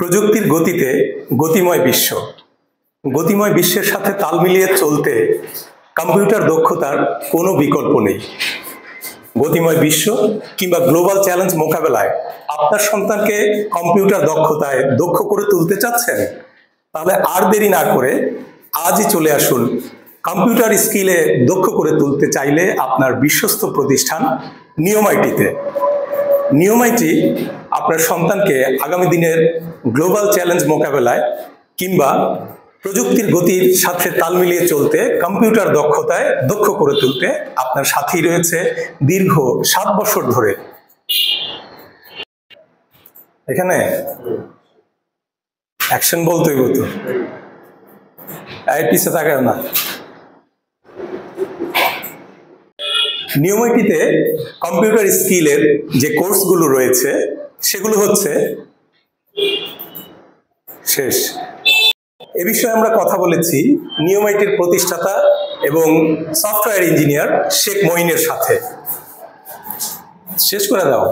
প্রযুক্তির গতিতে গতিময় বিশ্ব। গতিময় বিশ্বের সাথে তাল মিলিয়ে চলতে কম্পিউটার দক্ষতার কোনো বিকল্প নেই। গতিময় বিশ্ব কিংবা গ্লোবাল চ্যালেঞ্জ মোকাবেলায় আপনার সন্তানকে কম্পিউটার দক্ষতায় দক্ষ করে তুলতে চাচ্ছেন? তাহলে আর দেরি না করে আজই চলে আসুন। কম্পিউটার স্কিলে দক্ষ করে তুলতে চাইলে আপনার বিশ্বস্ত প্রতিষ্ঠান নিয়মআইটিতে। নিয়মআইটি আপনার সন্তানকে আগামী দিনের গ্লোবাল চ্যালেঞ্জ মোকাবেলায় কিংবা প্রযুক্তির গতির সাথে তাল মিলিয়ে চলতে কম্পিউটার দক্ষতায় দক্ষ করে তুলতে আপনার সাথেই রয়েছে দীর্ঘ 7 বছর ধরে। এখানে অ্যাকশন বলতেই হতো, পিছিয়ে তাকায় না। নিয়মআইটিতে কম্পিউটার স্কিলের যে কোর্সগুলো রয়েছে সেগুলো হচ্ছে শেষ। এ বিষয়ে আমরা কথা বলেছি নিয়মআইটির প্রতিষ্ঠাতা এবং সফটওয়্যার ইঞ্জিনিয়ার শেখ মঈনের সাথে। শেষ করে দাও।